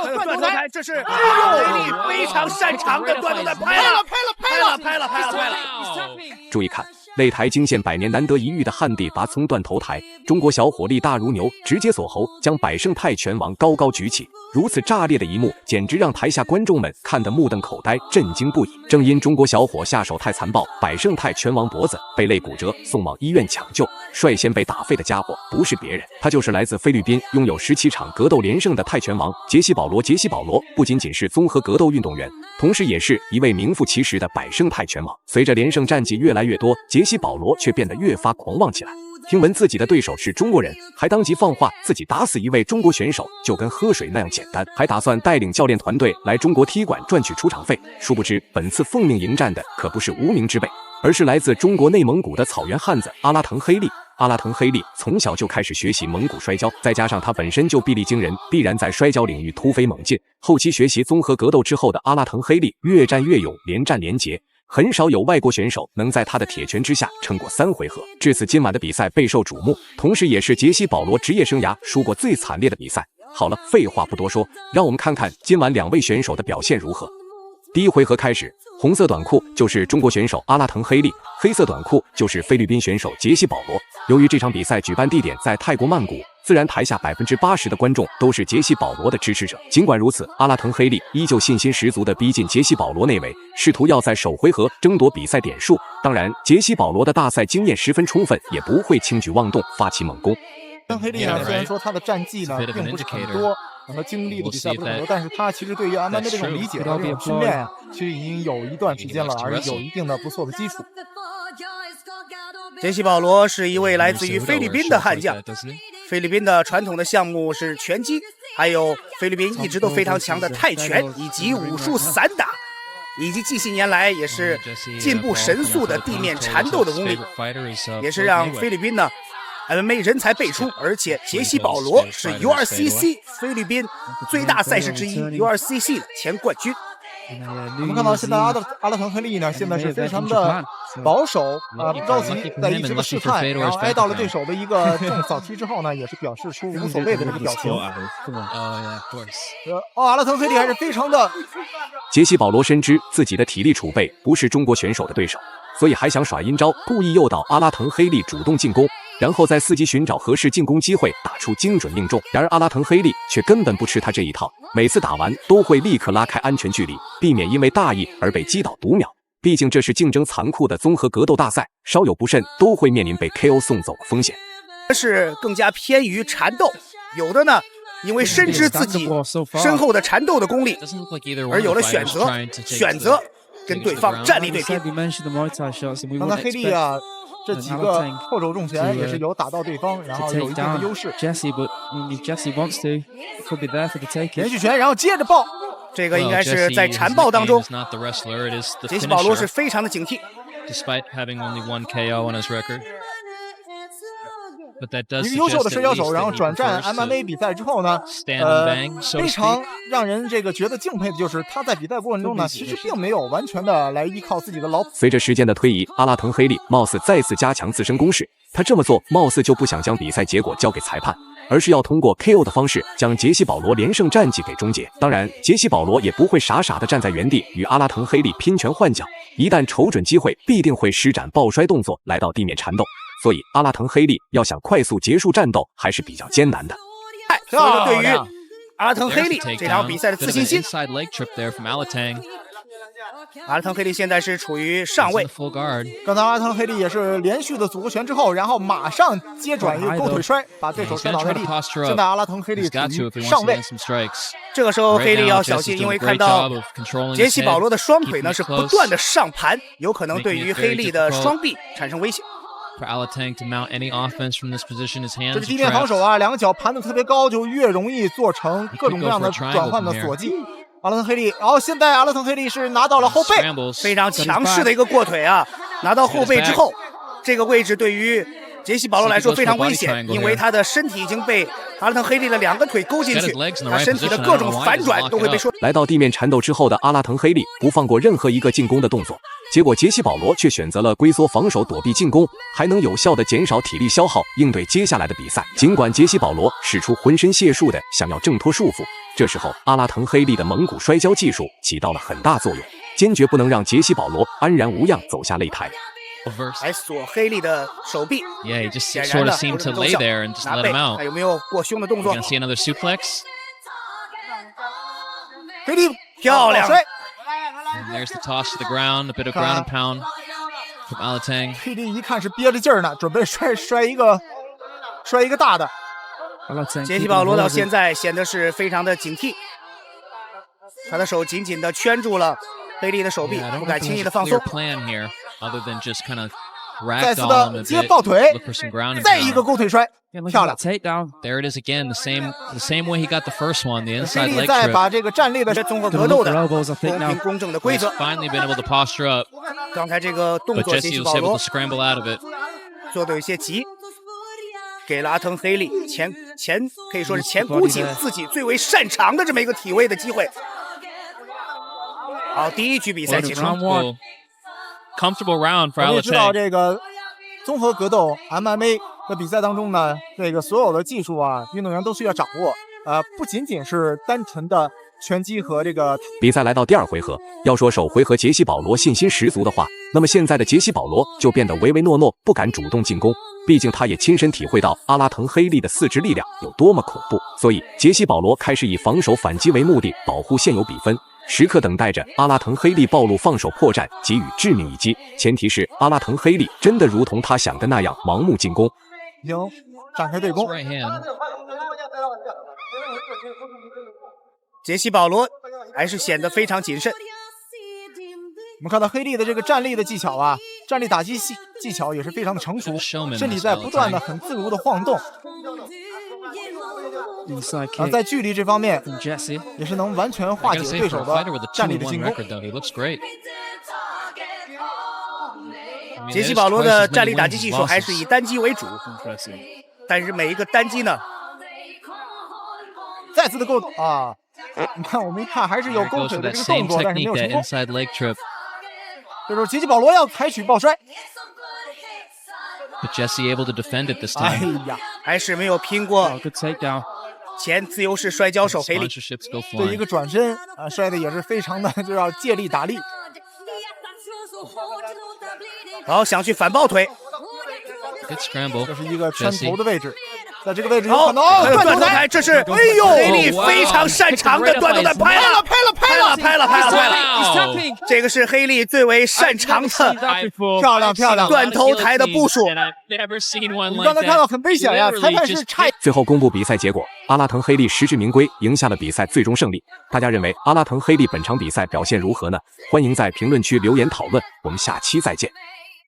断头台，这是黑利非常擅长的断头台，拍了。注意看，擂台惊现百年难得一遇的旱地拔葱断头台，中国小伙力大如牛，直接锁喉，将百胜泰拳王高高举起。如此炸裂的一幕，简直让台下观众们看得目瞪口呆，震惊不已。正因中国小伙下手太残暴，百胜泰拳王脖子被肋骨折，送往医院抢救。率先被打废的家伙不是别人，他就是来自菲律宾，拥有17场格斗连胜的泰拳王杰西·保罗。杰西·保罗不仅仅是综合格斗运动员，同时也是一位名副其实的百胜泰拳王。随着连胜战绩越来越多，杰西·保罗却变得越发狂妄起来。听闻自己的对手是中国人，还当即放话自己打死一位中国选手就跟喝水那样简单，还打算带领教练团队来中国踢馆赚取出场费。殊不知，本次奉命迎战的可不是无名之辈，而是来自中国内蒙古的草原汉子阿拉腾黑利。阿拉腾黑利从小就开始学习蒙古摔跤，再加上他本身就臂力惊人，必然在摔跤领域突飞猛进。后期学习综合格斗之后的阿拉腾黑利越战越勇，连战连捷。很少有外国选手能在他的铁拳之下撑过3回合，至此今晚的比赛备受瞩目，同时也是杰西·保罗职业生涯输过最惨烈的比赛。好了，废话不多说，让我们看看今晚2位选手的表现如何。第一回合开始，红色短裤就是中国选手阿拉腾黑利，黑色短裤就是菲律宾选手杰西·保罗。由于这场比赛举办地点在泰国曼谷，自然台下80%的观众都是杰西·保罗的支持者。尽管如此，阿拉腾黑利依旧信心十足地逼近杰西·保罗内围，试图要在首回合争夺比赛点数。当然，杰西·保罗的大赛经验十分充分，也不会轻举妄动发起猛攻。黑利呢，虽然说他的战绩呢并不是很多，和经历的比赛不是很多，但是他其实对于 MMA 这种理解和这种训练其实已经有一段时间了，而且有一定的不错的基础。杰西·保罗是一位来自于菲律宾的悍将，菲律宾的传统的项目是拳击，还有菲律宾一直都非常强的泰拳以及武术散打，以及近些年来也是进步神速的地面缠斗的功力，也是让菲律宾呢 MMA 人才辈出。而且杰西·保罗是 URCC 菲律宾最大赛事之一 URCC 的前冠军。我们看到现在阿拉腾黑利呢，现在是非常的保守不着急，在一直的试探，然后挨到了对手的一个重扫踢之后呢，也是表示出无所谓的这个表情。阿拉腾黑利还是非常的。杰西·保罗深知自己的体力储备不是中国选手的对手，所以还想耍阴招，故意诱导阿拉腾黑利主动进攻，然后在伺机寻找合适进攻机会，打出精准命中。然而阿拉腾黑利却根本不吃他这一套，每次打完都会立刻拉开安全距离，避免因为大意而被击倒读秒。毕竟这是竞争残酷的综合格斗大赛，稍有不慎都会面临被 KO 送走的风险。是更加偏于缠斗，有的呢因为深知自己深厚的缠斗的功力，而有了选择跟对方战力对拼。刚才黑利啊，这几个后手重拳也是有打到对方，然后有一定的优势。连续拳，然后接着爆，这个应该是在缠爆当中，杰西·保罗是非常的警惕。一个优秀的摔跤手，然后转战 MMA 比赛之后呢，非常让人这个觉得敬佩的就是他在比赛过程中呢，其实并没有完全的来依靠自己的老。随着时间的推移，阿拉腾黑利貌似再次加强自身攻势。他这么做貌似就不想将比赛结果交给裁判，而是要通过 KO 的方式将杰西·保罗连胜战绩给终结。当然，杰西·保罗也不会傻傻的站在原地与阿拉腾黑利拼拳换脚，一旦瞅准机会，必定会施展抱摔动作来到地面缠斗。所以阿拉腾黑利要想快速结束战斗还是比较艰难的。所以说对于阿拉腾黑利这场比赛的自信心，阿拉腾黑利现在是处于上位。刚才阿拉腾黑利也是连续的组合拳之后，然后马上接转一个勾腿摔，把对手摔倒在地。现在阿拉腾黑利处于上位。这个时候黑利要小心，因为看到杰西·保罗的双腿呢是不断的上盘，有可能对于黑利的双臂产生威胁。这是地面防守啊，两个脚盘得特别高，就越容易做成各种各样的转换的锁技。阿拉腾黑利，然后现在阿拉腾黑利是拿到了后背，非常强势的一个过腿啊！拿到后背之后，这个位置对于杰西·保罗来说非常危险，因为他的身体已经被阿拉腾黑利的2个腿勾进去，他身体的各种反转都会被说。来到地面缠斗之后的阿拉腾黑利不放过任何一个进攻的动作，结果杰西·保罗却选择了龟缩防守躲避进攻，还能有效地减少体力消耗，应对接下来的比赛。尽管杰西·保罗使出浑身解数的想要挣脱束缚，这时候，阿拉腾黑利的蒙古摔跤技术起到了很大作用，坚决不能让杰西·保罗安然无恙走下擂台。还锁黑利的手臂， Yeah, he just 显 sort 然 of 的 seemed 不 to 是奏 lay 效 there and just 拿 let 背， him out. 看有没有过胸的动作 We're gonna see another suplex. 黑利漂亮抱摔 And there's the toss to the ground, a bit of ground and pound from Alateng. 黑利一看是憋着劲儿呢，准备摔一个大的。杰西·保罗到现在显得是非常的警惕，他的手紧紧地圈住了黑利的手臂， Yeah, I 不 don't 敢 think 轻易 there's 的 a 放 clear 松。 plan here, other than just kind of 再次 ragdoll him 的 a 接 bit, 抱腿， look for some ground and 再一个 pound. 勾腿摔，漂亮。 There it is again, the same way he got the first one, the 黑 inside 利 leg 再 trip. 把这个站立的这综合格斗的公平公正的规 He's 则， finally been able to posture up, 刚才这个动 but 作，杰 Jesse 西· was 保 able 罗 to scramble out of it. 做的有些急，给了阿腾黑利前可以说是前估计自己最为擅长的这么一个体位的机会。好，第一局比赛结束。 Comfortable, comfortable round for 我们也知道 Alateng. 这个综合格斗 MMA 的比赛当中呢，这个所有的技术啊，运动员都需要掌握。不仅仅是单纯的拳击和这个。比赛来到第二回合，要说首回合杰西·保罗信心十足的话，那么现在的杰西·保罗就变得唯唯诺诺，不敢主动进攻。毕竟他也亲身体会到阿拉腾黑利的四肢力量有多么恐怖，所以杰西·保罗开始以防守反击为目的，保护现有比分，时刻等待着阿拉腾黑利暴露放手破绽，给予致命一击。前提是阿拉腾黑利真的如同他想的那样盲目进攻。已经展开对攻。 Right hand. 杰西·保罗还是显得非常谨慎。我们看到黑利的这个站立的技巧啊，站立打击技巧也是非常的成熟，身体在不断的很自如的晃动。在距离这方面也是能完全化解对手的站立的进攻。杰西·保罗的站立打击技术还是以单击为主，但是每一个单击呢，再次的勾啊！你看，我们一看还是有勾腿的这个动作，但是没有成功。这时候杰西·保罗要采取抱摔。 But Jesse able to defend it this 哎 time. 呀，还是没有拼过前自由式摔跤手黑利。 Sponsorships go 这一 flying. 个转身啊，摔的也是非常的就要借力打力。好，想去反抱腿， Good scramble. 这是一个圈 Jesse. 头的位置，在这个位置有好，看到还有断头台断头台，，这是哎呦黑利非常擅长的断头台，拍了，拍了，这个是黑利最为擅长的漂亮漂亮！断头台的部署。 Never seen one 我们 like 刚才看到 that. 很危险呀，裁判是差。最后公布比赛结果，阿拉腾黑利实至名归，赢下了比赛最终胜利。大家认为阿拉腾黑利本场比赛表现如何呢？欢迎在评论区留言讨论，我们下期再见。